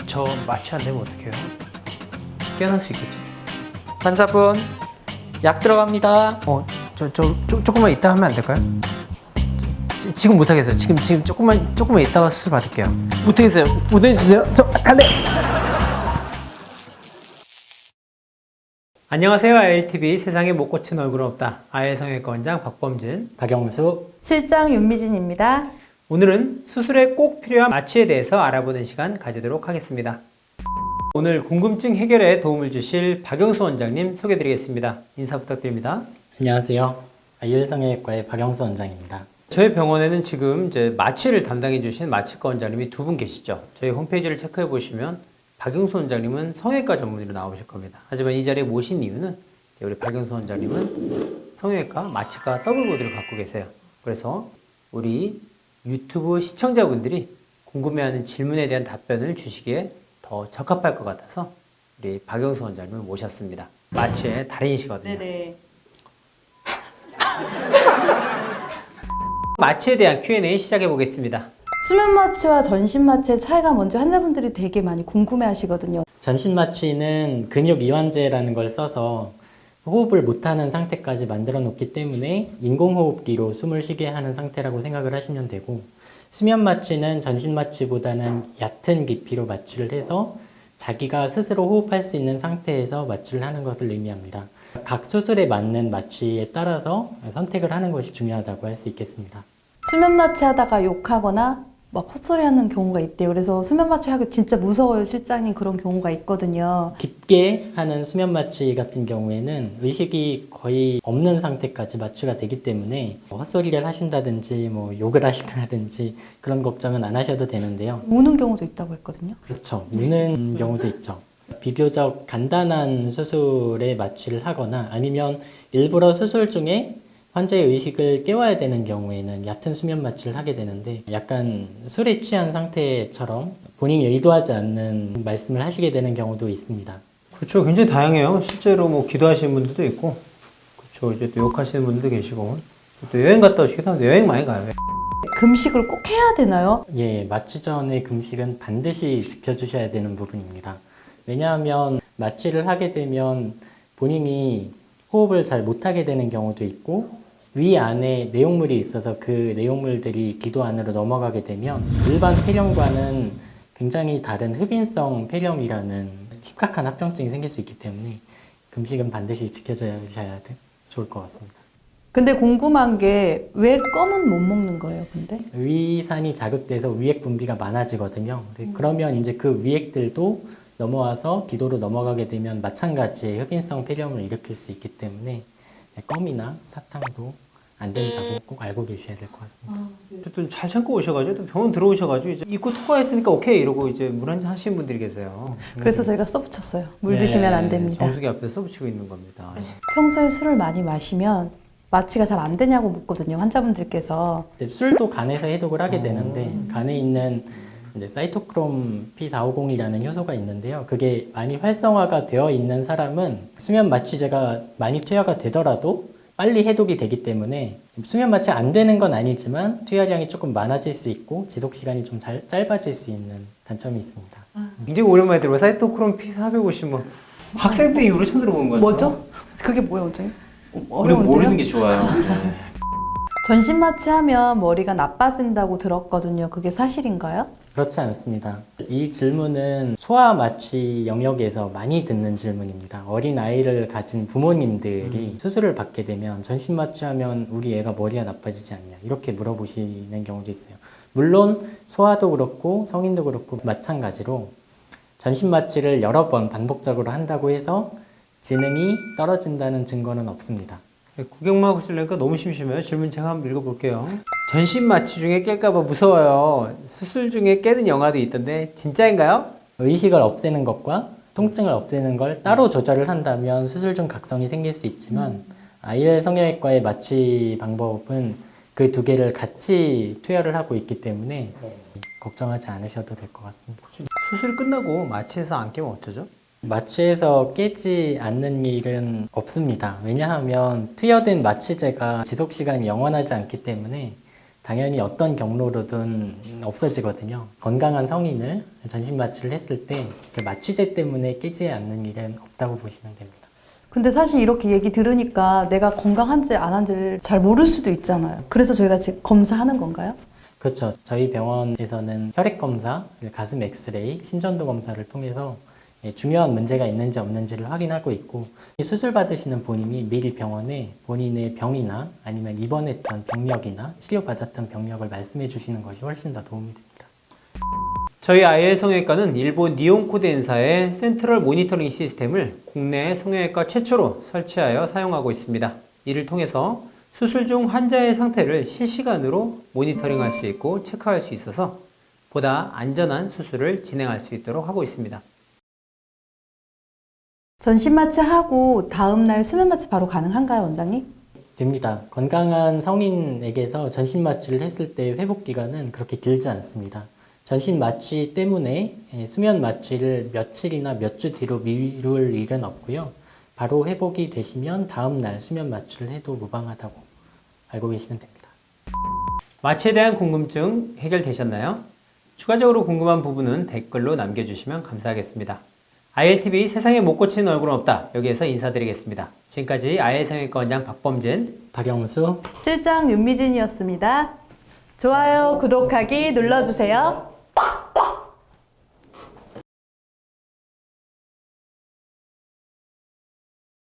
저 마취 안 되면 어떡해요? 깨어날 수 있겠죠? 환자분, 약 들어갑니다. 조금만 이따 하면 안 될까요? 지금 못 하겠어요. 지금 조금만 이따가 수술 받을게요. 못 하겠어요. 보내주세요. 저 갈래. 안녕하세요. ILTV 세상에 못 고친 얼굴은 없다. 아예성형외과 원장 박범진, 박영수. 실장 윤미진입니다. 오늘은 수술에 꼭 필요한 마취에 대해서 알아보는 시간 가지도록 하겠습니다. 오늘 궁금증 해결에 도움을 주실 박영수 원장님 소개드리겠습니다. 인사 부탁드립니다. 안녕하세요. 아이성형외과의 박영수 원장입니다. 저희 병원에는 지금 이제 마취를 담당해 주신 마취과 원장님이 두 분 계시죠. 저희 홈페이지를 체크해 보시면 박영수 원장님은 성형외과 전문의로 나오실 겁니다. 하지만 이 자리에 모신 이유는 우리 박영수 원장님은 성형외과 마취과 더블보드를 갖고 계세요. 그래서 우리 유튜브 시청자분들이 궁금해하는 질문에 대한 답변을 주시기에 더 적합할 것 같아서 우리 박영수 원장님을 모셨습니다. 마취의 달인이시거든요. 네네. 마취에 대한 Q&A 시작해 보겠습니다. 수면 마취와 전신 마취의 차이가 뭔지 환자분들이 되게 많이 궁금해 하시거든요. 전신 마취는 근육 이완제라는 걸 써서 호흡을 못하는 상태까지 만들어 놓기 때문에 인공호흡기로 숨을 쉬게 하는 상태라고 생각을 하시면 되고, 수면 마취는 전신 마취보다는 얕은 깊이로 마취를 해서 자기가 스스로 호흡할 수 있는 상태에서 마취를 하는 것을 의미합니다. 각 수술에 맞는 마취에 따라서 선택을 하는 것이 중요하다고 할 수 있겠습니다. 수면 마취 하다가 욕하거나 막 헛소리 하는 경우가 있대요. 그래서 수면 마취 하기 진짜 무서워요, 실장님. 그런 경우가 있거든요. 깊게 하는 수면 마취 같은 경우에는 의식이 거의 없는 상태까지 마취가 되기 때문에 헛소리를 하신다든지 욕을 하신다든지 그런 걱정은 안 하셔도 되는데요. 우는 경우도 있다고 했거든요. 그렇죠. 우는 경우도 있죠. 비교적 간단한 수술에 마취를 하거나 아니면 일부러 수술 중에 환자의 의식을 깨워야 되는 경우에는 얕은 수면 마취를 하게 되는데, 약간 술에 취한 상태처럼 본인이 의도하지 않는 말씀을 하시게 되는 경우도 있습니다. 그렇죠. 굉장히 다양해요. 실제로 기도하시는 분들도 있고, 그렇죠. 이제 또 욕하시는 분들도 계시고, 또 여행 갔다 오시기도 하는데 여행 많이 가요. 금식을 꼭 해야 되나요? 예, 마취 전의 금식은 반드시 지켜주셔야 되는 부분입니다. 왜냐하면 마취를 하게 되면 본인이 호흡을 잘 못하게 되는 경우도 있고, 위 안에 내용물이 있어서 그 내용물들이 기도 안으로 넘어가게 되면 일반 폐렴과는 굉장히 다른 흡인성 폐렴이라는 심각한 합병증이 생길 수 있기 때문에 금식은 반드시 지켜줘야 좋을 것 같습니다. 근데 궁금한 게 왜 껌은 못 먹는 거예요, 근데? 위산이 자극돼서 위액 분비가 많아지거든요. 그러면 이제 그 위액들도 넘어와서 기도로 넘어가게 되면 마찬가지의 흡인성 폐렴을 일으킬 수 있기 때문에 껌이나 사탕도 안 된다고 꼭 알고 계셔야 될 것 같습니다. 어쨌든 잘 참고 오셔가지고 또 병원 들어오셔가지고 이제 입구 통과했으니까 오케이 이러고 이제 물 한잔 하시는 분들이 계세요. 그래서 저희가 써붙였어요. 물 드시면 안 됩니다. 정수기 앞에 써붙이고 있는 겁니다. 평소에 술을 많이 마시면 마취가 잘 안 되냐고 묻거든요, 환자분들께서. 술도 간에서 해독을 하게 되는데, 간에 있는 이제 사이토크롬 P450이라는 효소가 있는데요. 그게 많이 활성화가 되어 있는 사람은 수면 마취제가 많이 투여가 되더라도 빨리 해독이 되기 때문에 수면 마취 안 되는 건 아니지만 투여량이 조금 많아질 수 있고 지속 시간이 좀 짧아질 수 있는 단점이 있습니다. 굉장히 오랜만에 들어봐. 사이토크롬 P450 학생 때 이후로 처음 들어보는 것 같아요. 뭐죠? 그게 뭐예요, 원장님? 우리 어려운데요? 모르는 게 좋아요. 전신 마취하면 머리가 나빠진다고 들었거든요. 그게 사실인가요? 그렇지 않습니다. 이 질문은 소아 마취 영역에서 많이 듣는 질문입니다. 어린 아이를 가진 부모님들이 수술을 받게 되면 전신 마취하면 우리 애가 머리가 나빠지지 않냐 이렇게 물어보시는 경우도 있어요. 물론 소아도 그렇고 성인도 그렇고 마찬가지로 전신 마취를 여러 번 반복적으로 한다고 해서 지능이 떨어진다는 증거는 없습니다. 구경만 하고 있으려니까 너무 심심해요. 질문 제가 한번 읽어볼게요. 전신 마취 중에 깰까봐 무서워요. 수술 중에 깨는 영화도 있던데 진짜인가요? 의식을 없애는 것과 통증을 없애는 걸 따로 조절을 한다면 수술 중 각성이 생길 수 있지만 IOL 성형외과의 마취 방법은 그 두 개를 같이 투여를 하고 있기 때문에 걱정하지 않으셔도 될 것 같습니다. 수술 끝나고 마취해서 안 깨면 어쩌죠? 마취에서 깨지 않는 일은 없습니다. 왜냐하면 투여된 마취제가 지속시간이 영원하지 않기 때문에 당연히 어떤 경로로든 없어지거든요. 건강한 성인을 전신 마취를 했을 때 그 마취제 때문에 깨지지 않는 일은 없다고 보시면 됩니다. 근데 사실 이렇게 얘기 들으니까 내가 건강한지 안 한지를 잘 모를 수도 있잖아요. 그래서 저희가 지금 검사하는 건가요? 그렇죠. 저희 병원에서는 혈액 검사, 가슴 엑스레이, 심전도 검사를 통해서 중요한 문제가 있는지 없는지를 확인하고 있고, 수술 받으시는 본인이 미리 병원에 본인의 병이나 아니면 입원했던 병력이나 치료받았던 병력을 말씀해 주시는 것이 훨씬 더 도움이 됩니다. 저희 IL 성형외과는 일본 니온코덴사의 센트럴 모니터링 시스템을 국내 성형외과 최초로 설치하여 사용하고 있습니다. 이를 통해서 수술 중 환자의 상태를 실시간으로 모니터링할 수 있고 체크할 수 있어서 보다 안전한 수술을 진행할 수 있도록 하고 있습니다. 전신 마취하고 다음날 수면 마취 바로 가능한가요, 원장님? 됩니다. 건강한 성인에게서 전신 마취를 했을 때 회복 기간은 그렇게 길지 않습니다. 전신 마취 때문에 수면 마취를 며칠이나 몇 주 뒤로 미룰 일은 없고요. 바로 회복이 되시면 다음날 수면 마취를 해도 무방하다고 알고 계시면 됩니다. 마취에 대한 궁금증 해결되셨나요? 추가적으로 궁금한 부분은 댓글로 남겨주시면 감사하겠습니다. ILTV 세상에 못 고치는 얼굴은 없다. 여기에서 인사드리겠습니다. 지금까지 IL성형외과 원장 박범진, 박영수 실장 윤미진이었습니다. 좋아요, 구독하기 눌러주세요.